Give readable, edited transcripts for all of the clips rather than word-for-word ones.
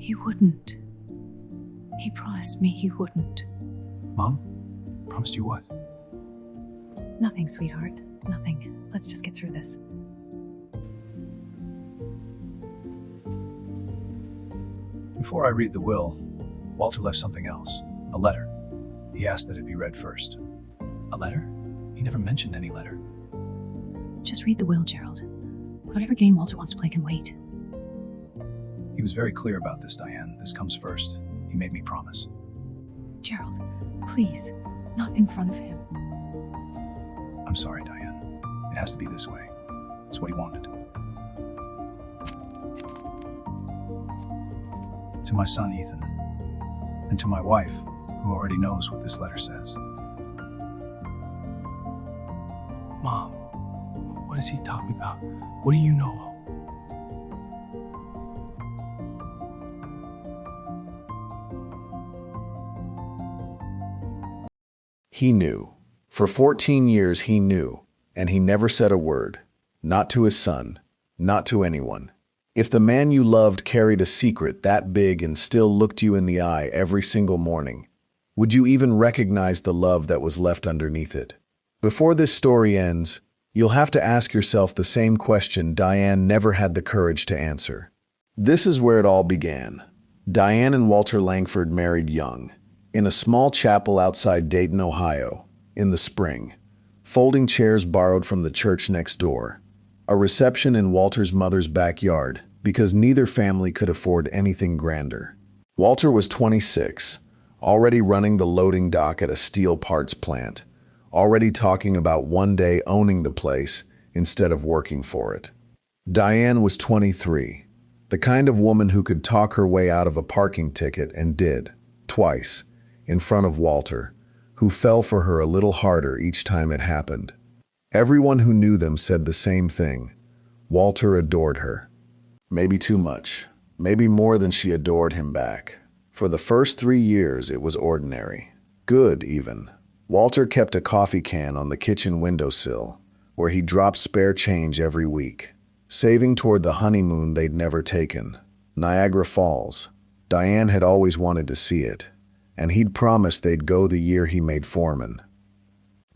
He wouldn't. He promised me he wouldn't. Mom? Promised you what? Nothing, sweetheart. Nothing. Let's just get through this. Before I read the will, Walter left something else. A letter. He asked that it be read first. A letter? He never mentioned any letter. Just read the will, Gerald. Whatever game Walter wants to play can wait. He was very clear about this, Diane. This comes first. He made me promise. Gerald, please, not in front of him. I'm sorry, Diane. It has to be this way. It's what he wanted. To my son, Ethan, and to my wife, who already knows what this letter says. Mom, what is he talking about? What do you know? He knew. For 14 years he knew, and he never said a word. Not to his son, not to anyone. If the man you loved carried a secret that big and still looked you in the eye every single morning, would you even recognize the love that was left underneath it? Before this story ends, you'll have to ask yourself the same question Diane never had the courage to answer. This is where it all began. Diane and Walter Langford married young, in a small chapel outside Dayton, Ohio, in the spring. Folding chairs borrowed from the church next door. A reception in Walter's mother's backyard, because neither family could afford anything grander. Walter was 26, already running the loading dock at a steel parts plant, already talking about one day owning the place instead of working for it. Diane was 23, the kind of woman who could talk her way out of a parking ticket and did, twice, in front of Walter, who fell for her a little harder each time it happened. Everyone who knew them said the same thing. Walter adored her. Maybe too much. Maybe more than she adored him back. For the first 3 years, it was ordinary. Good, even. Walter kept a coffee can on the kitchen windowsill, where he dropped spare change every week, saving toward the honeymoon they'd never taken. Niagara Falls. Diane had always wanted to see it, and he'd promised they'd go the year he made foreman.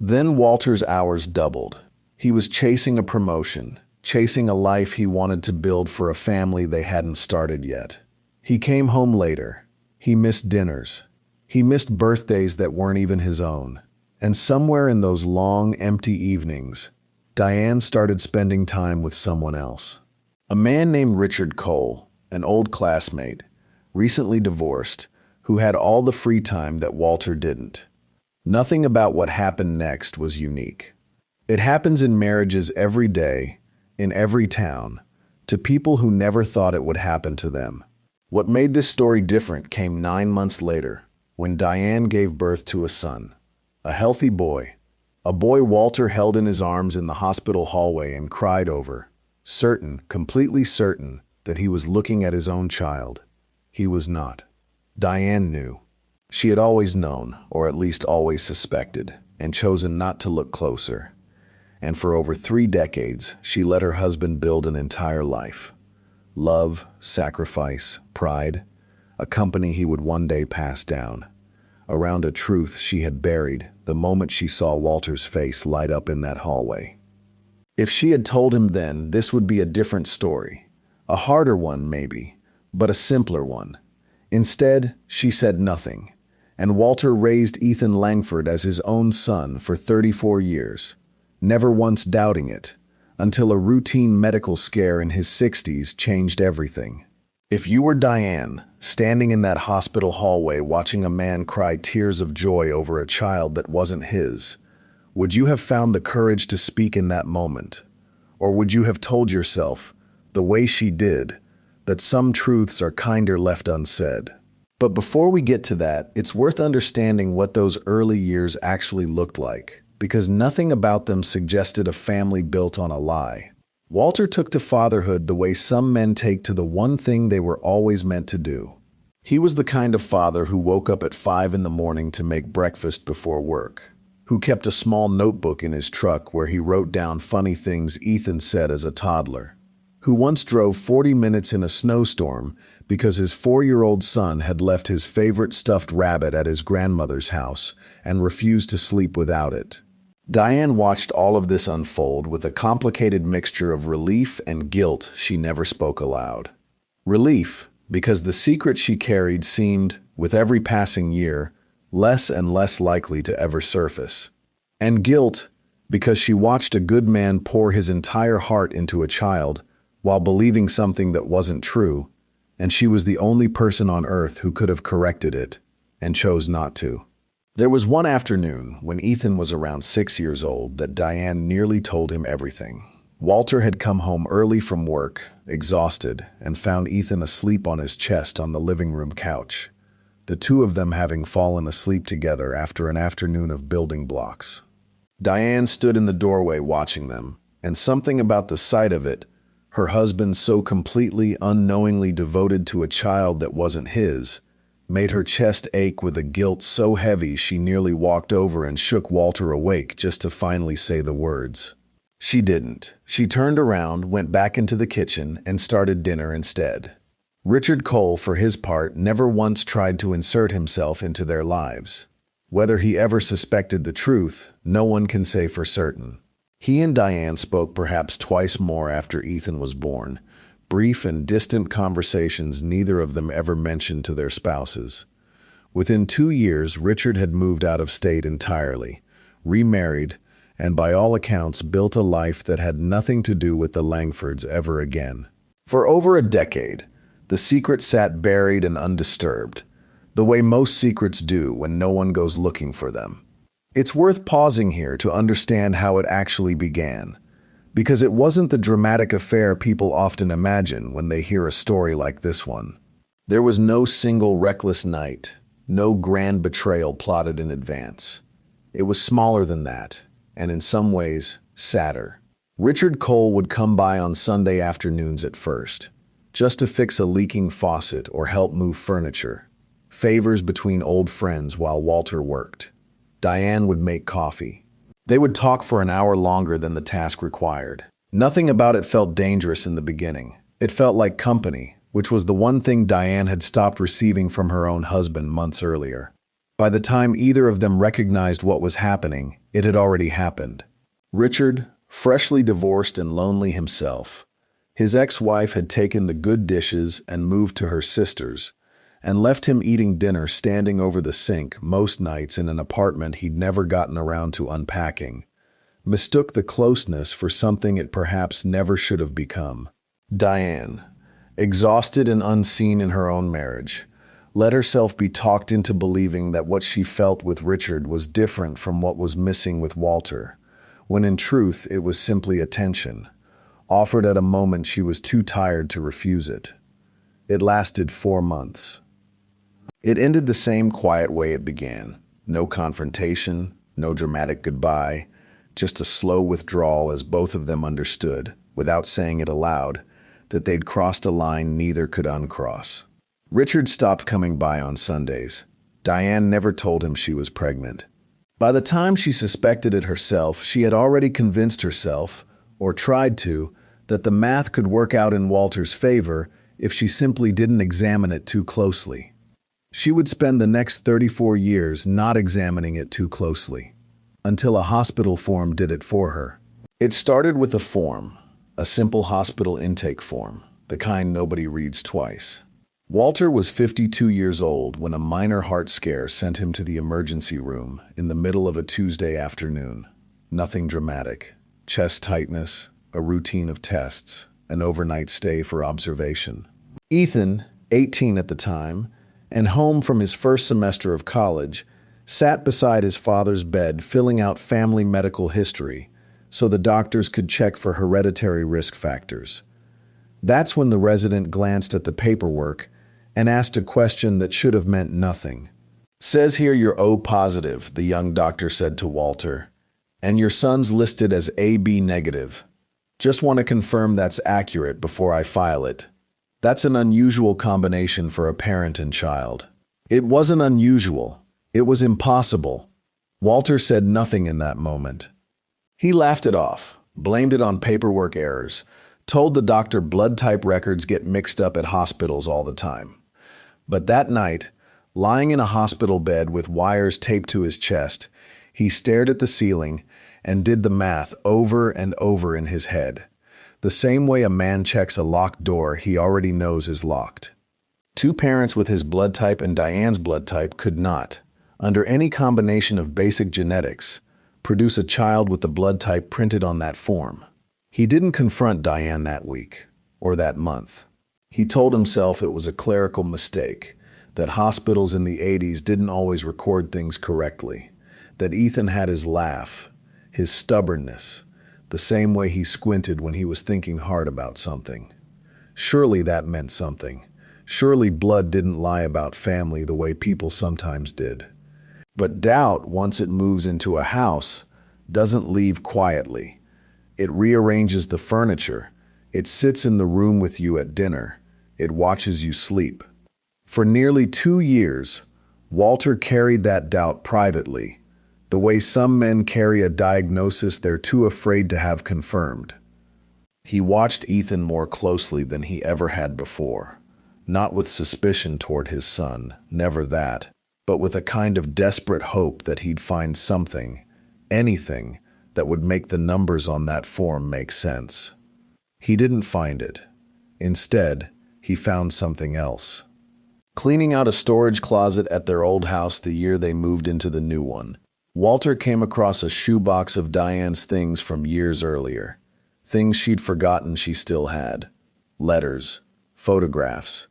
Then Walter's hours doubled. He was chasing a promotion, chasing a life he wanted to build for a family they hadn't started yet. He came home later. He missed dinners. He missed birthdays that weren't even his own. And somewhere in those long, empty evenings, Diane started spending time with someone else. A man named Richard Cole, an old classmate, recently divorced, who had all the free time that Walter didn't. Nothing about what happened next was unique. It happens in marriages every day, in every town, to people who never thought it would happen to them. What made this story different came 9 months later, when Diane gave birth to a son. A healthy boy. A boy Walter held in his arms in the hospital hallway and cried over, certain, completely certain, that he was looking at his own child. He was not. Diane knew. She had always known, or at least always suspected, and chosen not to look closer. And for over 3 decades, she let her husband build an entire life. Love, sacrifice, pride, a company he would one day pass down. Around a truth she had buried the moment she saw Walter's face light up in that hallway. If she had told him then, this would be a different story. A harder one, maybe, but a simpler one. Instead, she said nothing, and Walter raised Ethan Langford as his own son for 34 years, never once doubting it, until a routine medical scare in his 60s changed everything. If you were Diane, standing in that hospital hallway watching a man cry tears of joy over a child that wasn't his, would you have found the courage to speak in that moment? Or would you have told yourself, the way she did, that some truths are kinder left unsaid? But before we get to that, it's worth understanding what those early years actually looked like, because nothing about them suggested a family built on a lie. Walter took to fatherhood the way some men take to the one thing they were always meant to do. He was the kind of father who woke up at 5 in the morning to make breakfast before work, who kept a small notebook in his truck where he wrote down funny things Ethan said as a toddler, who once drove 40 minutes in a snowstorm because his 4-year-old son had left his favorite stuffed rabbit at his grandmother's house and refused to sleep without it. Diane watched all of this unfold with a complicated mixture of relief and guilt she never spoke aloud. Relief, because the secret she carried seemed, with every passing year, less and less likely to ever surface. And guilt, because she watched a good man pour his entire heart into a child while believing something that wasn't true, and she was the only person on earth who could have corrected it, and chose not to. There was one afternoon when Ethan was around 6 years old that Diane nearly told him everything. Walter had come home early from work, exhausted, and found Ethan asleep on his chest on the living room couch, the two of them having fallen asleep together after an afternoon of building blocks. Diane stood in the doorway watching them, and something about the sight of it, her husband so completely, unknowingly devoted to a child that wasn't his, made her chest ache with a guilt so heavy she nearly walked over and shook Walter awake just to finally say the words. She didn't. She turned around, went back into the kitchen, and started dinner instead. Richard Cole, for his part, never once tried to insert himself into their lives. Whether he ever suspected the truth, no one can say for certain. He and Diane spoke perhaps twice more after Ethan was born, brief and distant conversations neither of them ever mentioned to their spouses. Within 2 years, Richard had moved out of state entirely, remarried, and by all accounts built a life that had nothing to do with the Langfords ever again. For over a decade, the secret sat buried and undisturbed, the way most secrets do when no one goes looking for them. It's worth pausing here to understand how it actually began, because it wasn't the dramatic affair people often imagine when they hear a story like this one. There was no single reckless night, no grand betrayal plotted in advance. It was smaller than that, and in some ways, sadder. Richard Cole would come by on Sunday afternoons at first, just to fix a leaking faucet or help move furniture, favors between old friends while Walter worked. Diane would make coffee. They would talk for an hour longer than the task required. Nothing about it felt dangerous in the beginning. It felt like company, which was the one thing Diane had stopped receiving from her own husband months earlier. By the time either of them recognized what was happening, it had already happened. Richard, freshly divorced and lonely himself, his ex-wife had taken the good dishes and moved to her sister's, and left him eating dinner standing over the sink most nights in an apartment he'd never gotten around to unpacking, mistook the closeness for something it perhaps never should have become. Diane, exhausted and unseen in her own marriage, let herself be talked into believing that what she felt with Richard was different from what was missing with Walter, when in truth it was simply attention, offered at a moment she was too tired to refuse it. It lasted 4 months. It ended the same quiet way it began. No confrontation, no dramatic goodbye, just a slow withdrawal as both of them understood, without saying it aloud, that they'd crossed a line neither could uncross. Richard stopped coming by on Sundays. Diane never told him she was pregnant. By the time she suspected it herself, she had already convinced herself, or tried to, that the math could work out in Walter's favor if she simply didn't examine it too closely. She would spend the next 34 years not examining it too closely, until a hospital form did it for her. It started with a form, a simple hospital intake form, the kind nobody reads twice. Walter was 52 years old when a minor heart scare sent him to the emergency room in the middle of a Tuesday afternoon. Nothing dramatic. Chest tightness, a routine of tests, an overnight stay for observation. Ethan, 18 at the time, and home from his first semester of college, sat beside his father's bed filling out family medical history so the doctors could check for hereditary risk factors. That's when the resident glanced at the paperwork and asked a question that should have meant nothing. "Says here you're O positive," the young doctor said to Walter, "and your son's listed as AB negative. Just want to confirm that's accurate before I file it. That's an unusual combination for a parent and child." It wasn't unusual. It was impossible. Walter said nothing in that moment. He laughed it off, blamed it on paperwork errors, Told the doctor blood type records get mixed up at hospitals all the time. But that night, lying in a hospital bed with wires taped to his chest, he stared at the ceiling and did the math over and over in his head, the same way a man checks a locked door he already knows is locked. Two parents with his blood type and Diane's blood type could not, under any combination of basic genetics, produce a child with the blood type printed on that form. He didn't confront Diane that week, or that month. He told himself it was a clerical mistake, that hospitals in the 80s didn't always record things correctly, that Ethan had his laugh, his stubbornness, the same way he squinted when he was thinking hard about something. Surely that meant something. Surely blood didn't lie about family the way people sometimes did. But doubt, once it moves into a house, doesn't leave quietly. It rearranges the furniture. It sits in the room with you at dinner. It watches you sleep. For nearly 2 years, Walter carried that doubt privately, the way some men carry a diagnosis they're too afraid to have confirmed. He watched Ethan more closely than he ever had before, not with suspicion toward his son, never that, but with a kind of desperate hope that he'd find something, anything, that would make the numbers on that form make sense. He didn't find it. Instead, he found something else. Cleaning out a storage closet at their old house the year they moved into the new one, Walter came across a shoebox of Diane's things from years earlier. Things she'd forgotten she still had. Letters, photographs,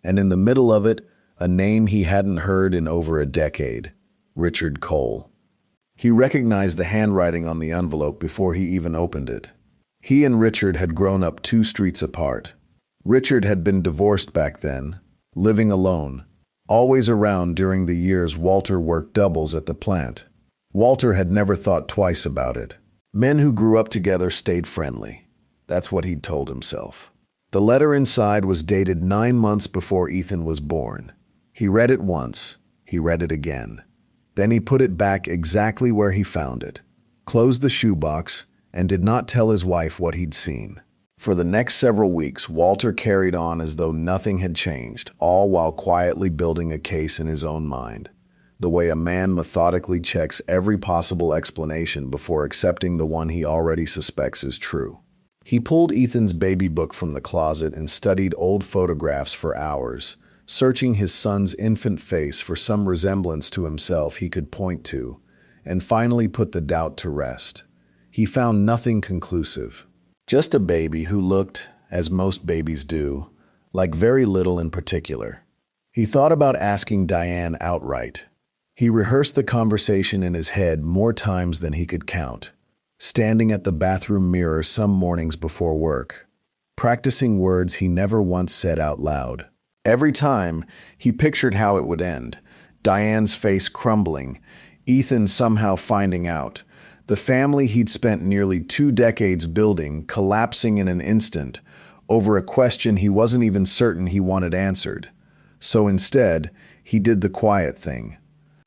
and in the middle of it, a name he hadn't heard in over a decade, Richard Cole. He recognized the handwriting on the envelope before he even opened it. He and Richard had grown up 2 streets apart. Richard had been divorced back then, living alone, always around during the years Walter worked doubles at the plant. Walter had never thought twice about it. Men who grew up together stayed friendly. That's what he'd told himself. The letter inside was dated 9 months before Ethan was born. He read it once. He read it again. Then he put it back exactly where he found it, closed the shoebox, and did not tell his wife what he'd seen. For the next several weeks, Walter carried on as though nothing had changed, all while quietly building a case in his own mind, the way a man methodically checks every possible explanation before accepting the one he already suspects is true. He pulled Ethan's baby book from the closet and studied old photographs for hours, searching his son's infant face for some resemblance to himself he could point to, and finally put the doubt to rest. He found nothing conclusive. Just a baby who looked, as most babies do, like very little in particular. He thought about asking Diane outright. He rehearsed the conversation in his head more times than he could count, standing at the bathroom mirror some mornings before work, practicing words he never once said out loud. Every time, he pictured how it would end. Diane's face crumbling, Ethan somehow finding out, the family he'd spent nearly 2 decades building collapsing in an instant over a question he wasn't even certain he wanted answered. So instead, he did the quiet thing,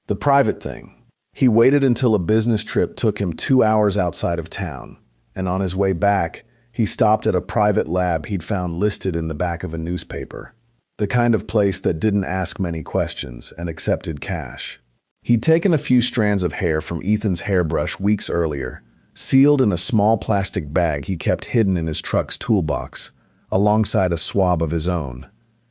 the private thing. He waited until a business trip took him 2 hours outside of town, and on his way back, he stopped at a private lab he'd found listed in the back of a newspaper. The kind of place that didn't ask many questions and accepted cash. He'd taken a few strands of hair from Ethan's hairbrush weeks earlier, sealed in a small plastic bag he kept hidden in his truck's toolbox, alongside a swab of his own.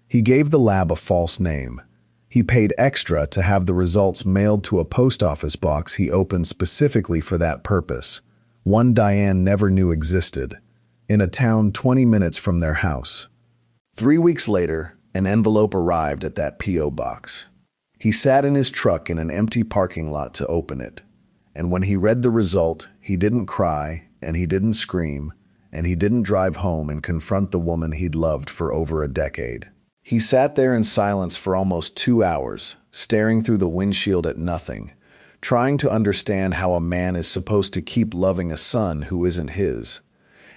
He gave the lab a false name. He paid extra to have the results mailed to a post office box he opened specifically for that purpose, one Diane never knew existed, in a town 20 minutes from their house. 3 weeks later, an envelope arrived at that P.O. box. He sat in his truck in an empty parking lot to open it, and when he read the result, he didn't cry, and he didn't scream, and he didn't drive home and confront the woman he'd loved for over a decade. He sat there in silence for almost 2 hours, staring through the windshield at nothing, trying to understand how a man is supposed to keep loving a son who isn't his,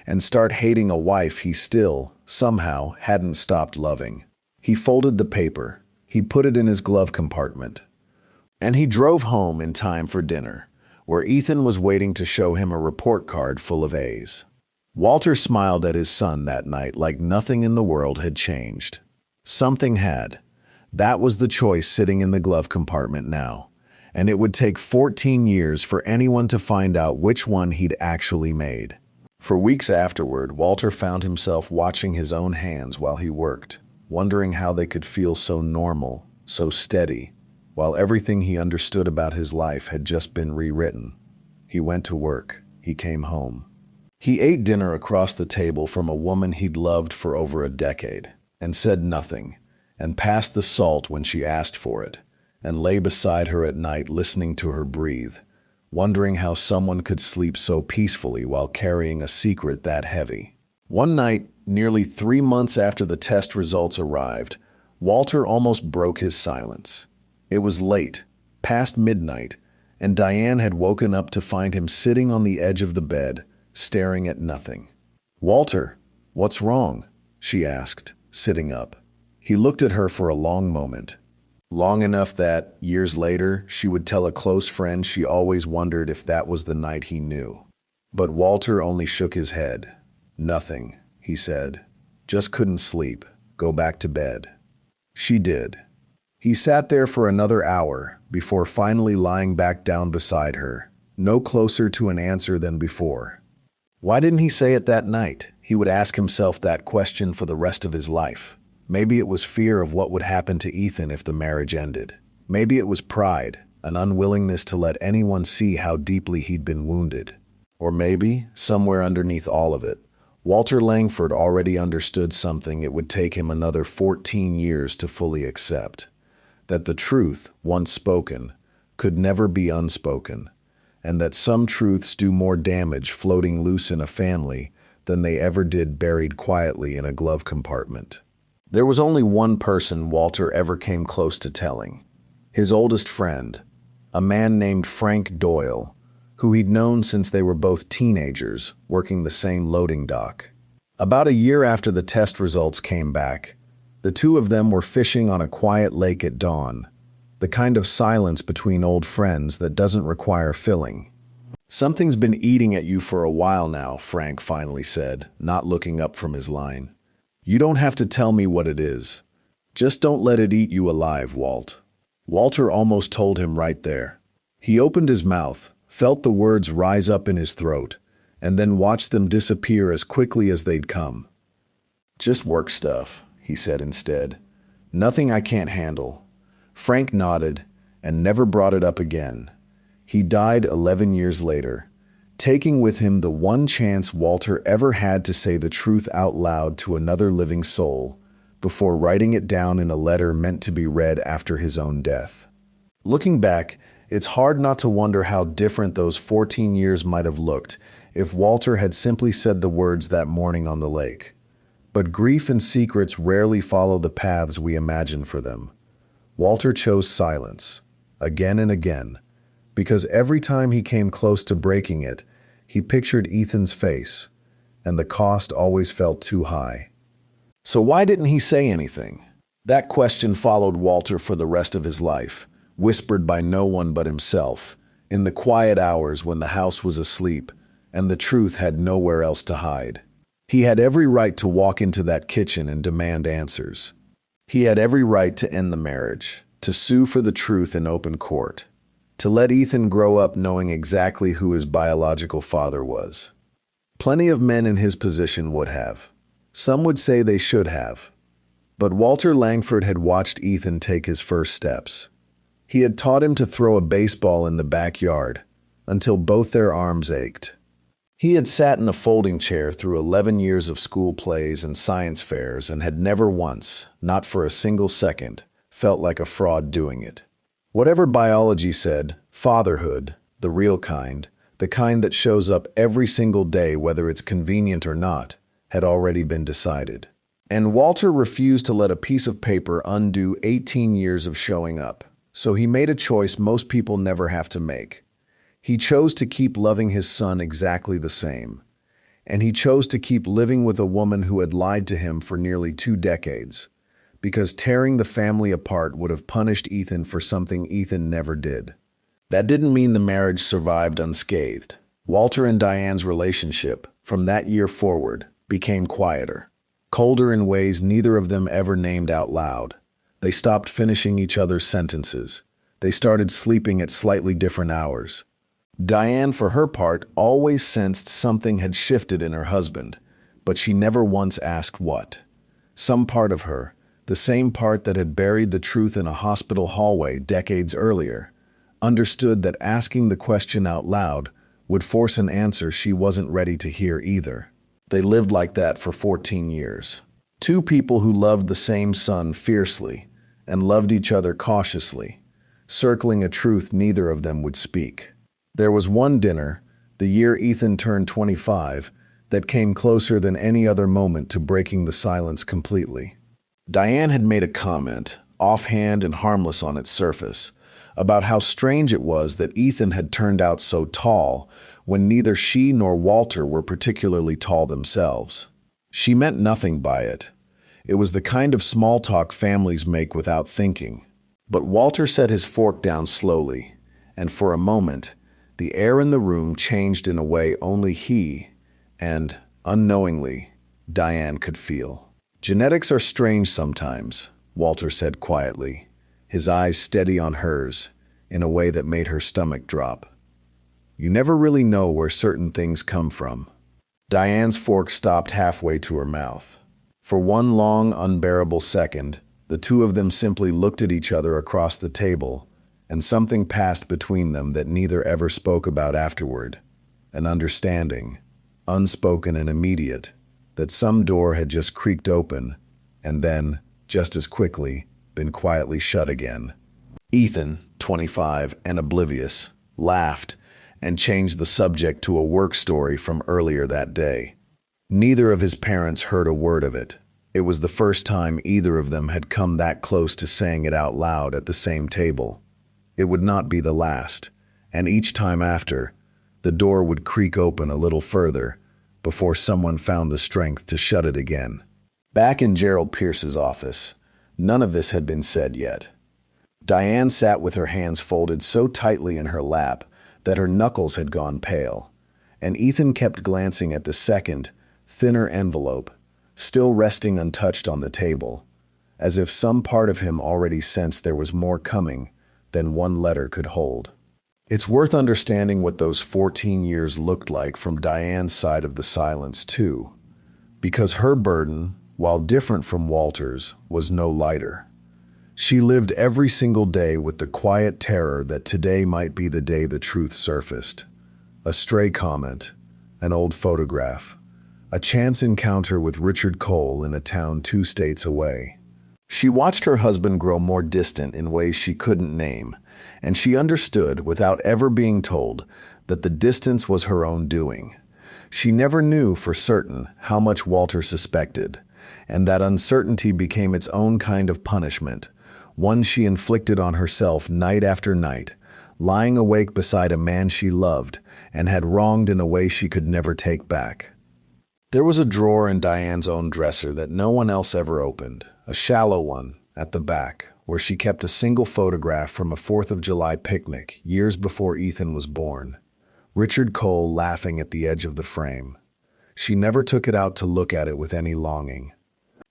and start hating a wife he still, somehow, hadn't stopped loving. He folded the paper. He put it in his glove compartment. And he drove home in time for dinner, where Ethan was waiting to show him a report card full of A's. Walter smiled at his son that night like nothing in the world had changed. Something had. That was the choice sitting in the glove compartment now, and it would take 14 years for anyone to find out which one he'd actually made. For weeks afterward, Walter found himself watching his own hands while he worked, wondering how they could feel so normal, so steady, while everything he understood about his life had just been rewritten. He went to work. He came home. He ate dinner across the table from a woman he'd loved for over a decade, and said nothing, and passed the salt when she asked for it, and lay beside her at night listening to her breathe, wondering how someone could sleep so peacefully while carrying a secret that heavy. One night, nearly 3 months after the test results arrived, Walter almost broke his silence. It was late, past midnight, and Diane had woken up to find him sitting on the edge of the bed, staring at nothing. "Walter, what's wrong?" she asked, sitting up. He looked at her for a long moment. Long enough that, years later, she would tell a close friend she always wondered if that was the night he knew. But Walter only shook his head. "Nothing," he said. "Just couldn't sleep. Go back to bed." She did. He sat there for another hour before finally lying back down beside her, no closer to an answer than before. Why didn't he say it that night? He would ask himself that question for the rest of his life. Maybe it was fear of what would happen to Ethan if the marriage ended. Maybe it was pride, an unwillingness to let anyone see how deeply he'd been wounded. Or maybe, somewhere underneath all of it, Walter Langford already understood something it would take him another 14 years to fully accept. That the truth, once spoken, could never be unspoken, and that some truths do more damage floating loose in a family than they ever did buried quietly in a glove compartment. There was only one person Walter ever came close to telling. His oldest friend, a man named Frank Doyle, who he'd known since they were both teenagers, working the same loading dock. About a year after the test results came back, the two of them were fishing on a quiet lake at dawn, the kind of silence between old friends that doesn't require filling. "Something's been eating at you for a while now," Frank finally said, not looking up from his line. "You don't have to tell me what it is. Just don't let it eat you alive, Walt." Walter almost told him right there. He opened his mouth, felt the words rise up in his throat, and then watched them disappear as quickly as they'd come. "Just work stuff," he said instead. "Nothing I can't handle." Frank nodded and never brought it up again. He died 11 years later, taking with him the one chance Walter ever had to say the truth out loud to another living soul, before writing it down in a letter meant to be read after his own death. Looking back, it's hard not to wonder how different those 14 years might have looked if Walter had simply said the words that morning on the lake. But grief and secrets rarely follow the paths we imagine for them. Walter chose silence, again and again, because every time he came close to breaking it, he pictured Ethan's face, and the cost always felt too high. So why didn't he say anything? That question followed Walter for the rest of his life, whispered by no one but himself, in the quiet hours when the house was asleep and the truth had nowhere else to hide. He had every right to walk into that kitchen and demand answers. He had every right to end the marriage, to sue for the truth in open court, to let Ethan grow up knowing exactly who his biological father was. Plenty of men in his position would have. Some would say they should have. But Walter Langford had watched Ethan take his first steps. He had taught him to throw a baseball in the backyard until both their arms ached. He had sat in a folding chair through 11 years of school plays and science fairs and had never once, not for a single second, felt like a fraud doing it. Whatever biology said, fatherhood, the real kind, the kind that shows up every single day whether it's convenient or not, had already been decided. And Walter refused to let a piece of paper undo 18 years of showing up, so he made a choice most people never have to make. He chose to keep loving his son exactly the same, and he chose to keep living with a woman who had lied to him for nearly 2 decades, because tearing the family apart would have punished Ethan for something Ethan never did. That didn't mean the marriage survived unscathed. Walter and Diane's relationship, from that year forward, became quieter, colder in ways neither of them ever named out loud. They stopped finishing each other's sentences. They started sleeping at slightly different hours. Diane, for her part, always sensed something had shifted in her husband, but she never once asked what. Some part of her, the same part that had buried the truth in a hospital hallway decades earlier, understood that asking the question out loud would force an answer she wasn't ready to hear either. They lived like that for 14 years. Two people who loved the same son fiercely and loved each other cautiously, circling a truth neither of them would speak. There was one dinner, the year Ethan turned 25, that came closer than any other moment to breaking the silence completely. Diane had made a comment, offhand and harmless on its surface, about how strange it was that Ethan had turned out so tall when neither she nor Walter were particularly tall themselves. She meant nothing by it. It was the kind of small talk families make without thinking. But Walter set his fork down slowly, and for a moment, the air in the room changed in a way only he, and, unknowingly, Diane could feel. "Genetics are strange sometimes," Walter said quietly, his eyes steady on hers, in a way that made her stomach drop. "You never really know where certain things come from." Diane's fork stopped halfway to her mouth. For one long, unbearable second, the two of them simply looked at each other across the table, and something passed between them that neither ever spoke about afterward. An understanding, unspoken and immediate, that some door had just creaked open, and then, just as quickly, been quietly shut again. Ethan, 25 and oblivious, laughed and changed the subject to a work story from earlier that day. Neither of his parents heard a word of it. It was the first time either of them had come that close to saying it out loud at the same table. It would not be the last, and each time after, the door would creak open a little further before someone found the strength to shut it again. Back in Gerald Pierce's office, none of this had been said yet. Diane sat with her hands folded so tightly in her lap that her knuckles had gone pale, and Ethan kept glancing at the second, thinner envelope, still resting untouched on the table, as if some part of him already sensed there was more coming than one letter could hold. It's worth understanding what those 14 years looked like from Diane's side of the silence, too, because her burden, while different from Walter's, was no lighter. She lived every single day with the quiet terror that today might be the day the truth surfaced. A stray comment, an old photograph, a chance encounter with Richard Cole in a town 2 states away. She watched her husband grow more distant in ways she couldn't name, and she understood, without ever being told, that the distance was her own doing. She never knew for certain how much Walter suspected, and that uncertainty became its own kind of punishment, one she inflicted on herself night after night, lying awake beside a man she loved and had wronged in a way she could never take back. There was a drawer in Diane's own dresser that no one else ever opened, a shallow one at the back, where she kept a single photograph from a 4th of July picnic years before Ethan was born. Richard Cole laughing at the edge of the frame. She never took it out to look at it with any longing.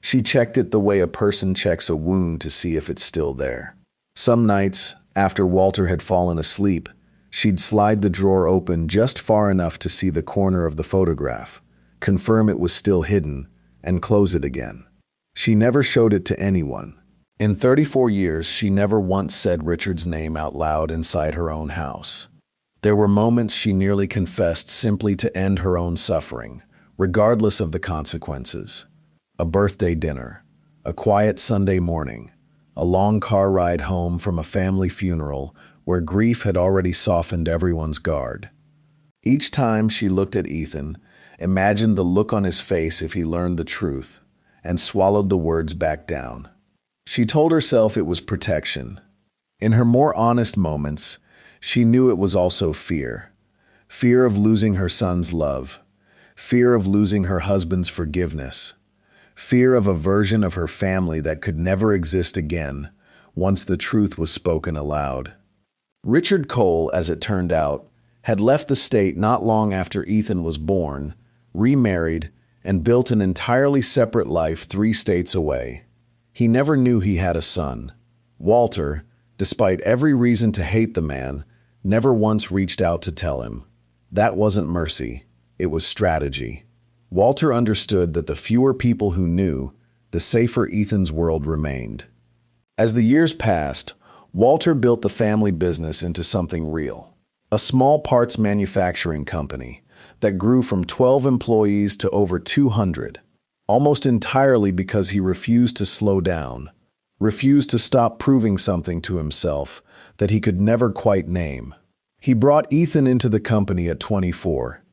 She checked it the way a person checks a wound to see if it's still there. Some nights, after Walter had fallen asleep, she'd slide the drawer open just far enough to see the corner of the photograph, confirm it was still hidden, and close it again. She never showed it to anyone. In 34 years, she never once said Richard's name out loud inside her own house. There were moments she nearly confessed simply to end her own suffering, regardless of the consequences. A birthday dinner, a quiet Sunday morning, a long car ride home from a family funeral where grief had already softened everyone's guard. Each time she looked at Ethan, imagined the look on his face if he learned the truth, and swallowed the words back down. She told herself it was protection. In her more honest moments, she knew it was also fear. Fear of losing her son's love. Fear of losing her husband's forgiveness. Fear of a version of her family that could never exist again once the truth was spoken aloud. Richard Cole, as it turned out, had left the state not long after Ethan was born, remarried, and built an entirely separate life 3 states away. He never knew he had a son. Walter, despite every reason to hate the man, never once reached out to tell him. That wasn't mercy, it was strategy. Walter understood that the fewer people who knew, the safer Ethan's world remained. As the years passed, Walter built the family business into something real. A small parts manufacturing company that grew from 12 employees to over 200, almost entirely because he refused to slow down, refused to stop proving something to himself that he could never quite name. He brought Ethan into the company at 24,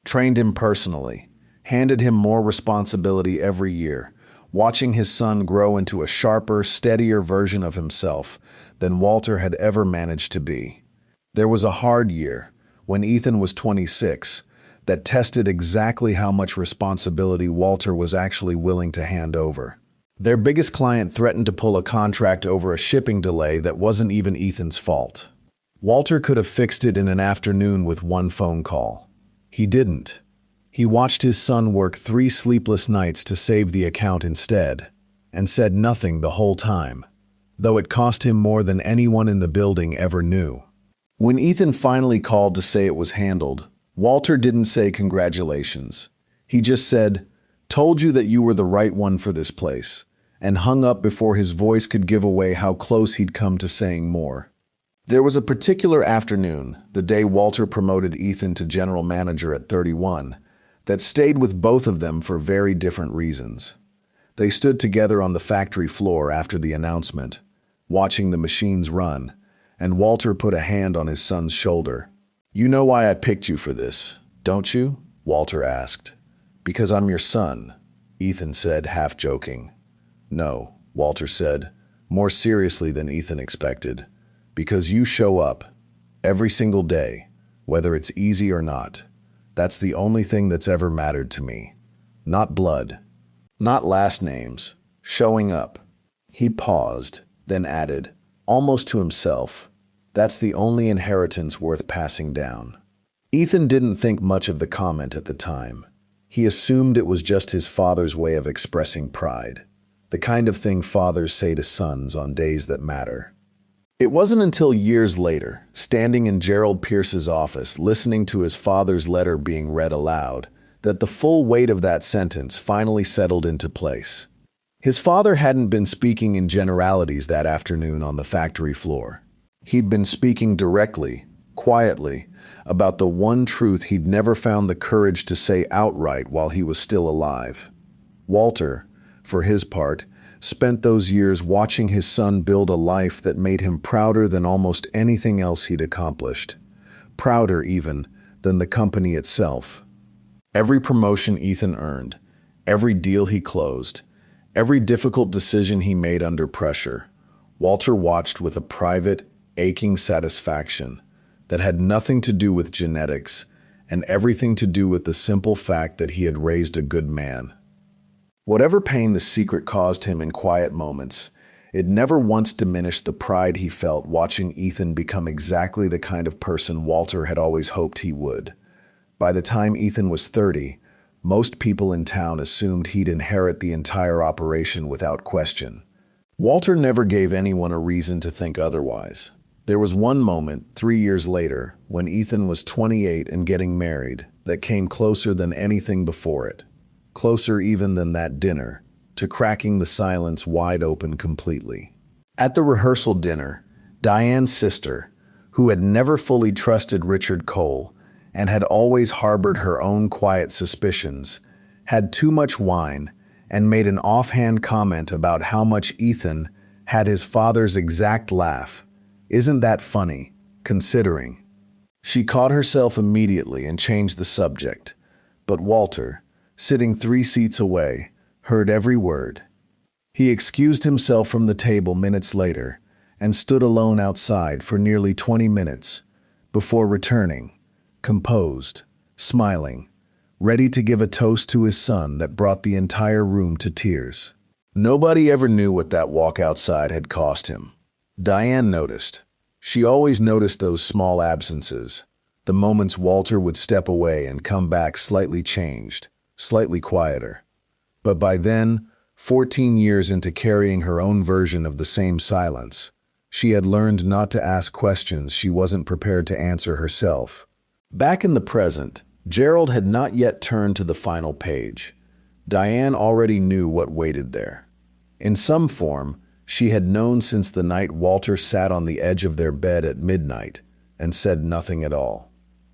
trained him personally, handed him more responsibility every year, watching his son grow into a sharper, steadier version of himself than Walter had ever managed to be. There was a hard year, when Ethan was 26, that tested exactly how much responsibility Walter was actually willing to hand over. Their biggest client threatened to pull a contract over a shipping delay that wasn't even Ethan's fault. Walter could have fixed it in an afternoon with one phone call. He didn't. He watched his son work 3 sleepless nights to save the account instead, and said nothing the whole time, though it cost him more than anyone in the building ever knew. When Ethan finally called to say it was handled, Walter didn't say congratulations. He just said, "Told you that you were the right one for this place," and hung up before his voice could give away how close he'd come to saying more. There was a particular afternoon, the day Walter promoted Ethan to general manager at 31, that stayed with both of them for very different reasons. They stood together on the factory floor after the announcement, watching the machines run, and Walter put a hand on his son's shoulder. "You know why I picked you for this, don't you?" Walter asked. "Because I'm your son," Ethan said, half joking. "No," Walter said, more seriously than Ethan expected. "Because you show up, every single day, whether it's easy or not. That's the only thing that's ever mattered to me. Not blood, not last names, showing up." He paused, then added, almost to himself, "That's the only inheritance worth passing down." Ethan didn't think much of the comment at the time. He assumed it was just his father's way of expressing pride, the kind of thing fathers say to sons on days that matter. It wasn't until years later, standing in Gerald Pierce's office listening to his father's letter being read aloud, that the full weight of that sentence finally settled into place. His father hadn't been speaking in generalities that afternoon on the factory floor. He'd been speaking directly, quietly, about the one truth he'd never found the courage to say outright while he was still alive. Walter, for his part, spent those years watching his son build a life that made him prouder than almost anything else he'd accomplished. Prouder, even, than the company itself. Every promotion Ethan earned, every deal he closed, every difficult decision he made under pressure, Walter watched with a private, aching satisfaction that had nothing to do with genetics and everything to do with the simple fact that he had raised a good man. Whatever pain the secret caused him in quiet moments, it never once diminished the pride he felt watching Ethan become exactly the kind of person Walter had always hoped he would. By the time Ethan was 30, most people in town assumed he'd inherit the entire operation without question. Walter never gave anyone a reason to think otherwise. There was one moment, 3 years later, when Ethan was 28 and getting married, that came closer than anything before it. Closer even than that dinner, to cracking the silence wide open completely. At the rehearsal dinner, Diane's sister, who had never fully trusted Richard Cole and had always harbored her own quiet suspicions, had too much wine and made an offhand comment about how much Ethan had his father's exact laugh. "Isn't that funny, considering?" She caught herself immediately and changed the subject, but Walter, sitting 3 seats away, heard every word. He excused himself from the table minutes later and stood alone outside for nearly 20 minutes before returning, composed, smiling, ready to give a toast to his son that brought the entire room to tears. Nobody ever knew what that walk outside had cost him. Diane noticed. She always noticed those small absences, the moments Walter would step away and come back slightly changed, slightly quieter. But by then, 14 years into carrying her own version of the same silence, she had learned not to ask questions she wasn't prepared to answer herself. Back in the present, Gerald had not yet turned to the final page. Diane already knew what waited there. In some form, she had known since the night Walter sat on the edge of their bed at midnight and said nothing at all.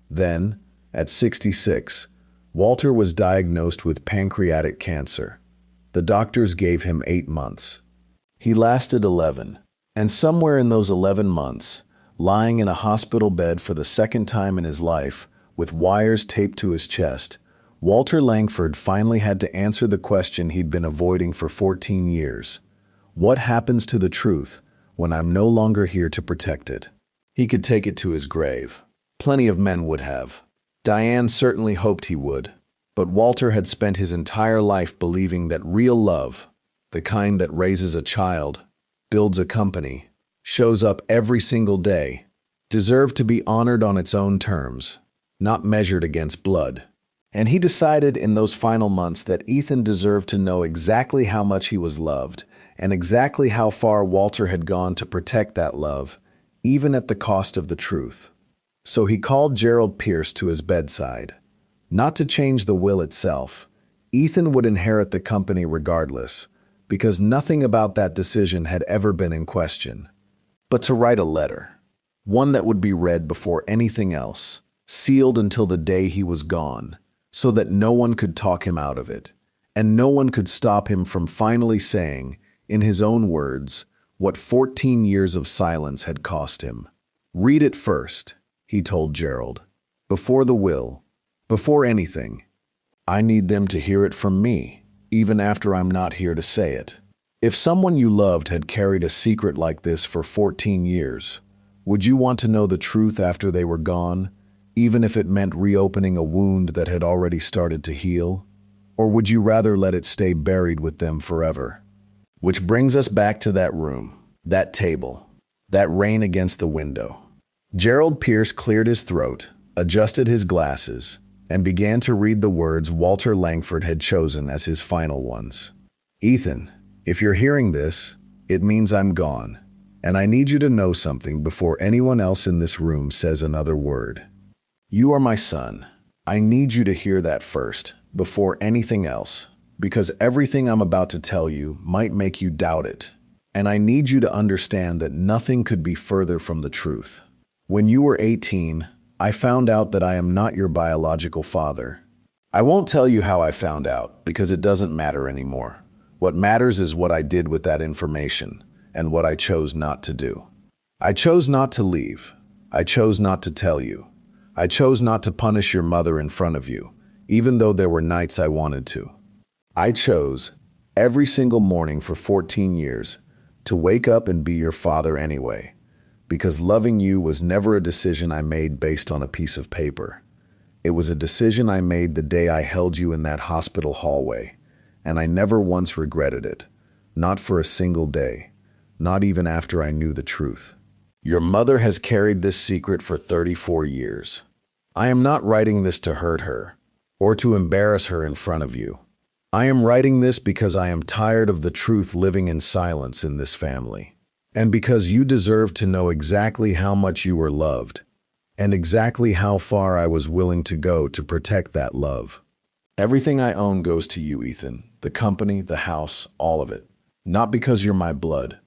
Then, at 66, Walter was diagnosed with pancreatic cancer. The doctors gave him 8 months. He lasted 11, and somewhere in those 11 months, lying in a hospital bed for the second time in his life, with wires taped to his chest, Walter Langford finally had to answer the question he'd been avoiding for 14 years. What happens to the truth when I'm no longer here to protect it? He could take it to his grave. Plenty of men would have. Diane certainly hoped he would. But Walter had spent his entire life believing that real love, the kind that raises a child, builds a company, shows up every single day, deserved to be honored on its own terms, not measured against blood. And he decided in those final months that Ethan deserved to know exactly how much he was loved and exactly how far Walter had gone to protect that love, even at the cost of the truth. So he called Gerald Pierce to his bedside. Not to change the will itself. Ethan would inherit the company regardless, because nothing about that decision had ever been in question. But to write a letter, one that would be read before anything else, sealed until the day he was gone, so that no one could talk him out of it, and no one could stop him from finally saying, in his own words, what 14 years of silence had cost him. Read it first, he told Gerald, before the will, before anything. I need them to hear it from me, even after I'm not here to say it. If someone you loved had carried a secret like this for 14 years, would you want to know the truth after they were gone, even if it meant reopening a wound that had already started to heal? Or would you rather let it stay buried with them forever? Which brings us back to that room, that table, that rain against the window. Gerald Pierce cleared his throat, adjusted his glasses, and began to read the words Walter Langford had chosen as his final ones. Ethan, if you're hearing this, it means I'm gone, and I need you to know something before anyone else in this room says another word. You are my son. I need you to hear that first, before anything else, because everything I'm about to tell you might make you doubt it, and I need you to understand that nothing could be further from the truth. When you were 18, I found out that I am not your biological father. I won't tell you how I found out, because it doesn't matter anymore. What matters is what I did with that information, and what I chose not to do. I chose not to leave. I chose not to tell you. I chose not to punish your mother in front of you, even though there were nights I wanted to. I chose, every single morning for 14 years, to wake up and be your father anyway, because loving you was never a decision I made based on a piece of paper. It was a decision I made the day I held you in that hospital hallway, and I never once regretted it, not for a single day, not even after I knew the truth. Your mother has carried this secret for 34 years. I am not writing this to hurt her, or to embarrass her in front of you. I am writing this because I am tired of the truth living in silence in this family, and because you deserve to know exactly how much you were loved, and exactly how far I was willing to go to protect that love. Everything I own goes to you, Ethan, the company, the house, all of it. Not because you're my blood,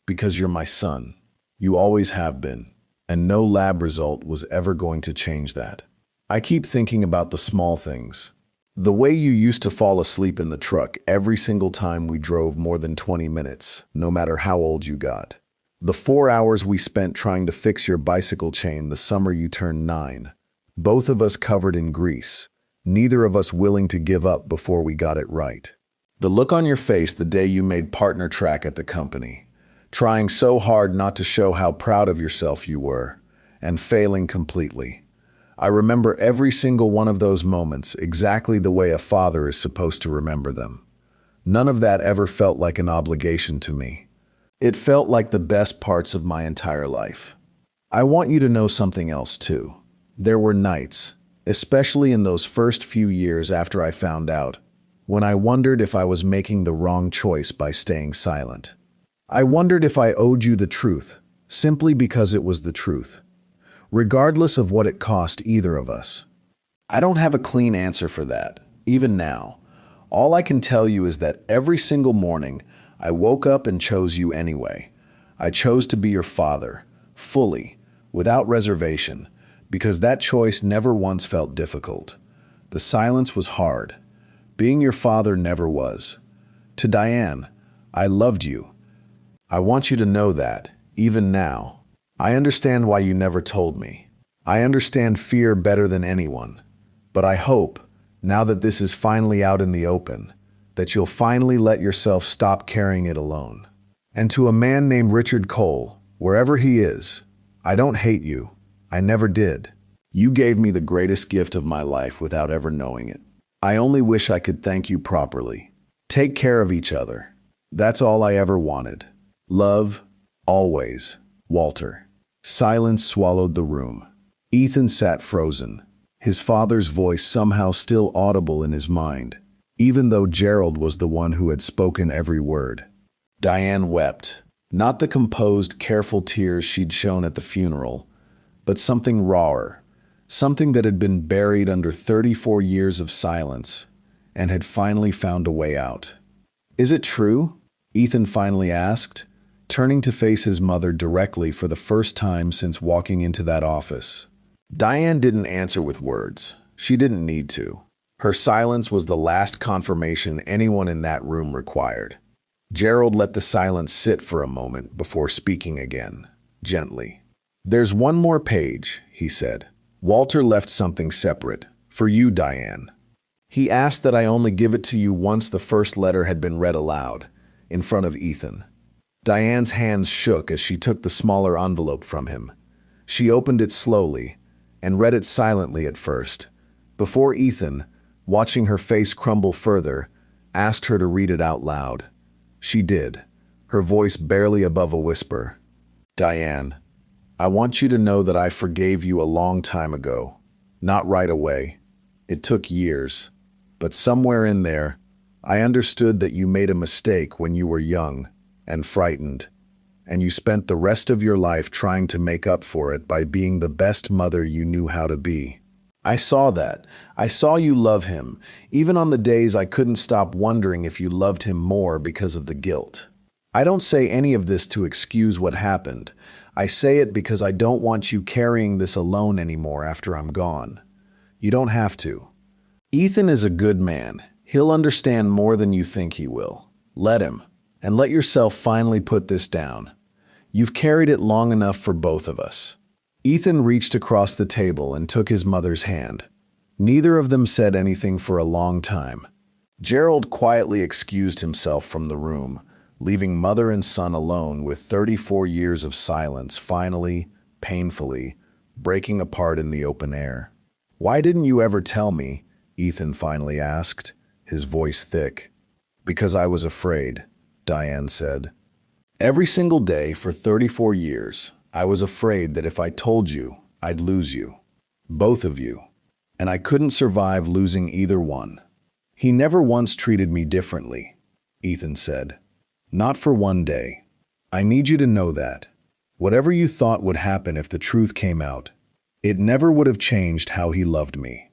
because you're my son. You always have been, and no lab result was ever going to change that. I keep thinking about the small things. The way you used to fall asleep in the truck every single time we drove more than 20 minutes, no matter how old you got. The 4 hours we spent trying to fix your bicycle chain the summer you turned 9. Both of us covered in grease, neither of us willing to give up before we got it right. The look on your face the day you made partner track at the company, trying so hard not to show how proud of yourself you were, and failing completely. I remember every single one of those moments exactly the way a father is supposed to remember them. None of that ever felt like an obligation to me. It felt like the best parts of my entire life. I want you to know something else too. There were nights, especially in those first few years after I found out, when I wondered if I was making the wrong choice by staying silent. I wondered if I owed you the truth, simply because it was the truth, regardless of what it cost either of us. I don't have a clean answer for that, even now. All I can tell you is that every single morning, I woke up and chose you anyway. I chose to be your father, fully, without reservation, because that choice never once felt difficult. The silence was hard. Being your father never was. To Diane, I loved you. I want you to know that, even now. I understand why you never told me. I understand fear better than anyone. But I hope, now that this is finally out in the open, that you'll finally let yourself stop carrying it alone. And to a man named Richard Cole, wherever he is, I don't hate you. I never did. You gave me the greatest gift of my life without ever knowing it. I only wish I could thank you properly. Take care of each other. That's all I ever wanted. Love, always, Walter. Silence swallowed the room. Ethan sat frozen, his father's voice somehow still audible in his mind, even though Gerald was the one who had spoken every word. Diane wept, not the composed, careful tears she'd shown at the funeral, but something rawer, something that had been buried under 34 years of silence and had finally found a way out. "Is it true?" Ethan finally asked, turning to face his mother directly for the first time since walking into that office. Diane didn't answer with words. She didn't need to. Her silence was the last confirmation anyone in that room required. Gerald let the silence sit for a moment before speaking again, gently. "There's one more page," he said. "Walter left something separate, for you, Diane. He asked that I only give it to you once the first letter had been read aloud, in front of Ethan." Diane's hands shook as she took the smaller envelope from him. She opened it slowly, and read it silently at first, before Ethan, watching her face crumble further, asked her to read it out loud. She did, her voice barely above a whisper. "Diane, I want you to know that I forgave you a long time ago. Not right away. It took years. But somewhere in there, I understood that you made a mistake when you were young and frightened, and you spent the rest of your life trying to make up for it by being the best mother you knew how to be. I saw that. I saw you love him, even on the days I couldn't stop wondering if you loved him more because of the guilt. I don't say any of this to excuse what happened. I say it because I don't want you carrying this alone anymore after I'm gone. You don't have to. Ethan is a good man. He'll understand more than you think he will. Let him, and let yourself finally put this down. You've carried it long enough for both of us." Ethan reached across the table and took his mother's hand. Neither of them said anything for a long time. Gerald quietly excused himself from the room, leaving mother and son alone with 34 years of silence finally, painfully, breaking apart in the open air. "Why didn't you ever tell me?" Ethan finally asked, his voice thick. "Because I was afraid," Diane said. "Every single day for 34 years, I was afraid that if I told you, I'd lose you. Both of you. And I couldn't survive losing either one. He never once treated me differently," Ethan said. "Not for one day. I need you to know that. Whatever you thought would happen if the truth came out, it never would have changed how he loved me."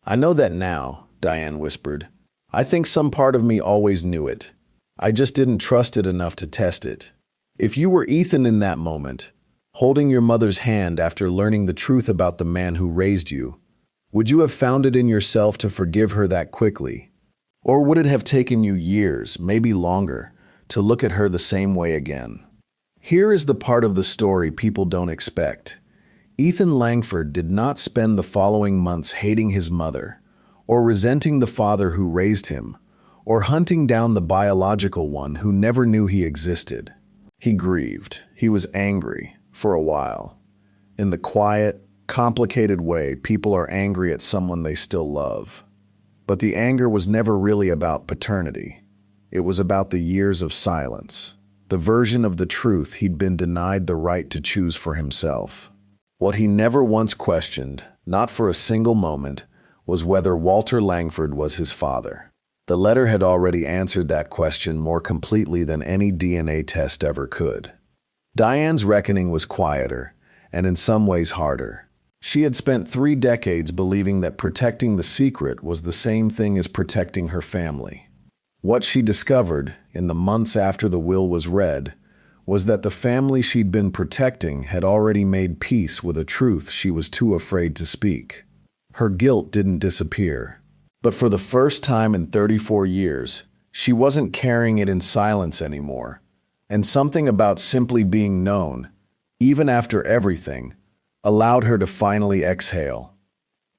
"I know that now," Diane whispered. "I think some part of me always knew it. I just didn't trust it enough to test it. If you were Ethan in that moment, holding your mother's hand after learning the truth about the man who raised you, would you have found it in yourself to forgive her that quickly? Or would it have taken you years, maybe longer, to look at her the same way again? Here is the part of the story people don't expect. Ethan Langford did not spend the following months hating his mother, or resenting the father who raised him, or hunting down the biological one who never knew he existed. He grieved. He was angry, for a while. In the quiet, complicated way people are angry at someone they still love. But the anger was never really about paternity. It was about the years of silence, the version of the truth he'd been denied the right to choose for himself. What he never once questioned, not for a single moment, was whether Walter Langford was his father. The letter had already answered that question more completely than any DNA test ever could. Diane's reckoning was quieter, and in some ways harder. She had spent 3 decades believing that protecting the secret was the same thing as protecting her family. What she discovered, in the months after the will was read, was that the family she'd been protecting had already made peace with a truth she was too afraid to speak. Her guilt didn't disappear. But for the first time in 34 years, she wasn't carrying it in silence anymore. And something about simply being known, even after everything, allowed her to finally exhale.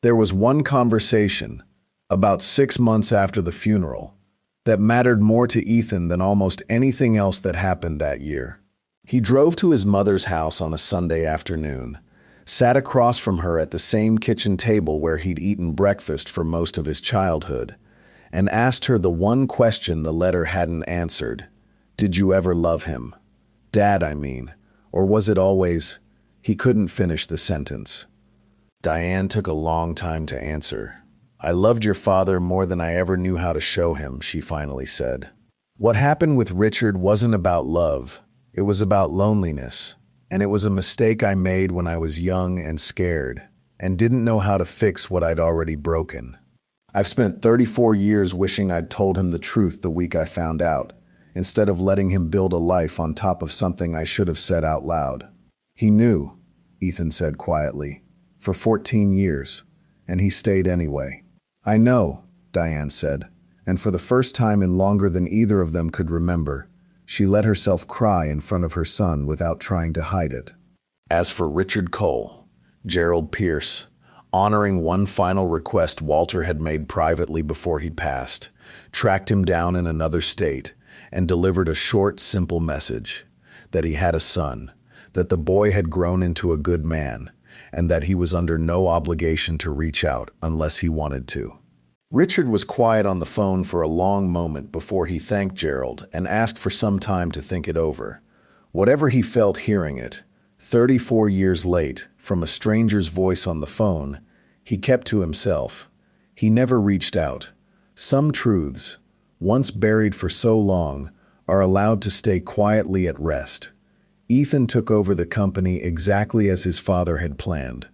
There was one conversation, about 6 months after the funeral, that mattered more to Ethan than almost anything else that happened that year. He drove to his mother's house on a Sunday afternoon, sat across from her at the same kitchen table where he'd eaten breakfast for most of his childhood, and asked her the one question the letter hadn't answered. Did you ever love him? Dad, I mean. Or was it always... He couldn't finish the sentence. Diane took a long time to answer. I loved your father more than I ever knew how to show him, she finally said. What happened with Richard wasn't about love. It was about loneliness. And it was a mistake I made when I was young and scared, and didn't know how to fix what I'd already broken. I've spent 34 years wishing I'd told him the truth the week I found out, instead of letting him build a life on top of something I should have said out loud. He knew, Ethan said quietly, for 14 years, and he stayed anyway. I know, Diane said, and for the first time in longer than either of them could remember, she let herself cry in front of her son without trying to hide it. As for Richard Cole, Gerald Pierce, honoring one final request Walter had made privately before he passed, tracked him down in another state, and delivered a short, simple message, that he had a son, that the boy had grown into a good man, and that he was under no obligation to reach out unless he wanted to. Richard was quiet on the phone for a long moment before he thanked Gerald and asked for some time to think it over. Whatever he felt hearing it, 34 years late, from a stranger's voice on the phone, he kept to himself. He never reached out. Some truths, once buried for so long, are allowed to stay quietly at rest. Ethan took over the company exactly as his father had planned.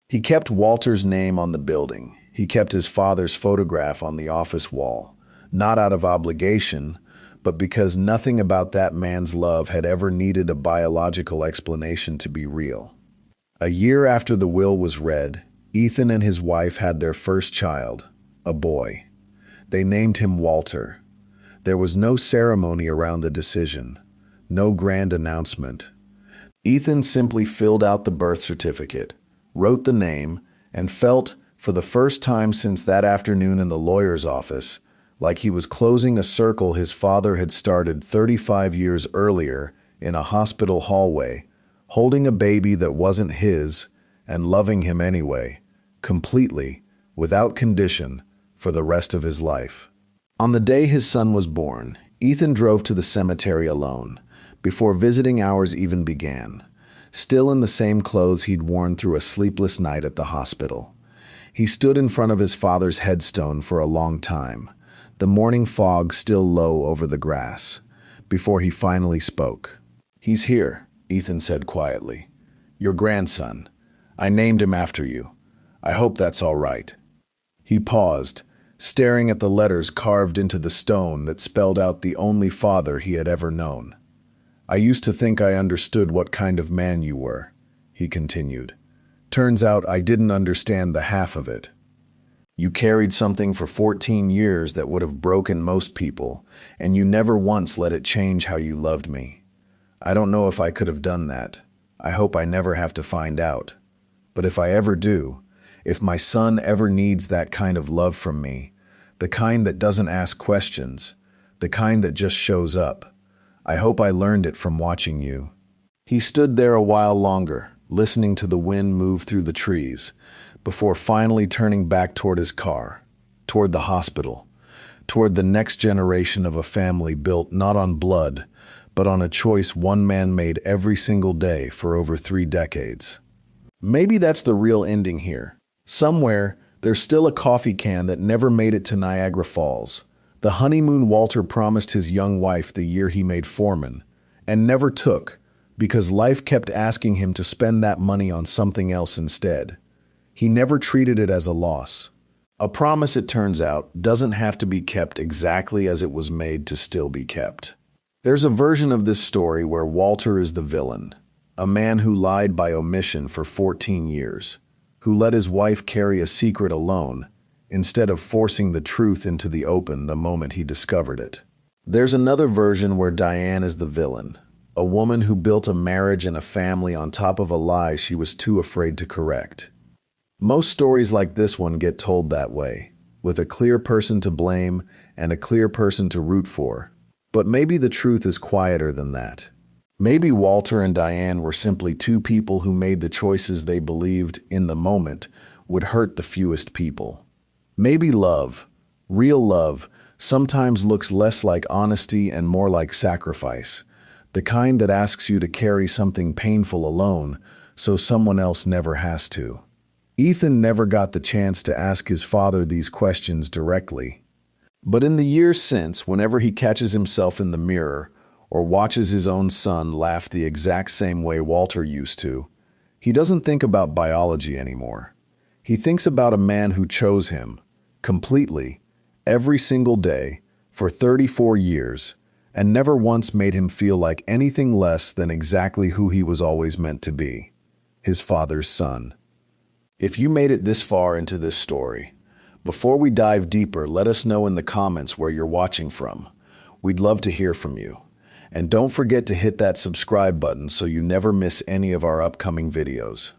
He kept Walter's name on the building. He kept his father's photograph on the office wall, not out of obligation, but because nothing about that man's love had ever needed a biological explanation to be real. A year after the will was read, Ethan and his wife had their first child, a boy. They named him Walter. There was no ceremony around the decision, no grand announcement. Ethan simply filled out the birth certificate, wrote the name, and felt, for the first time since that afternoon in the lawyer's office, like he was closing a circle his father had started 35 years earlier in a hospital hallway, holding a baby that wasn't his and loving him anyway, completely, without condition, for the rest of his life. On the day his son was born, Ethan drove to the cemetery alone, before visiting hours even began, still in the same clothes he'd worn through a sleepless night at the hospital. He stood in front of his father's headstone for a long time, the morning fog still low over the grass, before he finally spoke. He's here, Ethan said quietly. Your grandson. I named him after you. I hope that's all right. He paused, staring at the letters carved into the stone that spelled out the only father he had ever known. I used to think I understood what kind of man you were, he continued. Turns out I didn't understand the half of it. You carried something for 14 years that would have broken most people, and you never once let it change how you loved me. I don't know if I could have done that. I hope I never have to find out. But if I ever do, if my son ever needs that kind of love from me, the kind that doesn't ask questions, the kind that just shows up, I hope I learned it from watching you. He stood there a while longer, listening to the wind move through the trees, before finally turning back toward his car, toward the hospital, toward the next generation of a family built not on blood, but on a choice one man made every single day for over 3 decades. Maybe that's the real ending here, Somewhere, there's still a coffee can that never made it to Niagara Falls. The honeymoon Walter promised his young wife the year he made foreman, and never took, because life kept asking him to spend that money on something else instead. He never treated it as a loss. A promise, it turns out, doesn't have to be kept exactly as it was made to still be kept. There's a version of this story where Walter is the villain, a man who lied by omission for 14 years, who let his wife carry a secret alone, instead of forcing the truth into the open the moment he discovered it. There's another version where Diane is the villain, a woman who built a marriage and a family on top of a lie she was too afraid to correct. Most stories like this one get told that way, with a clear person to blame and a clear person to root for. But maybe the truth is quieter than that. Maybe Walter and Diane were simply two people who made the choices they believed, in the moment, would hurt the fewest people. Maybe love, real love, sometimes looks less like honesty and more like sacrifice, the kind that asks you to carry something painful alone so someone else never has to. Ethan never got the chance to ask his father these questions directly. But in the years since, whenever he catches himself in the mirror or watches his own son laugh the exact same way Walter used to, he doesn't think about biology anymore. He thinks about a man who chose him, completely, every single day, for 34 years, and never once made him feel like anything less than exactly who he was always meant to be, his father's son. If you made it this far into this story, before we dive deeper, let us know in the comments where you're watching from. We'd love to hear from you. And don't forget to hit that subscribe button so you never miss any of our upcoming videos.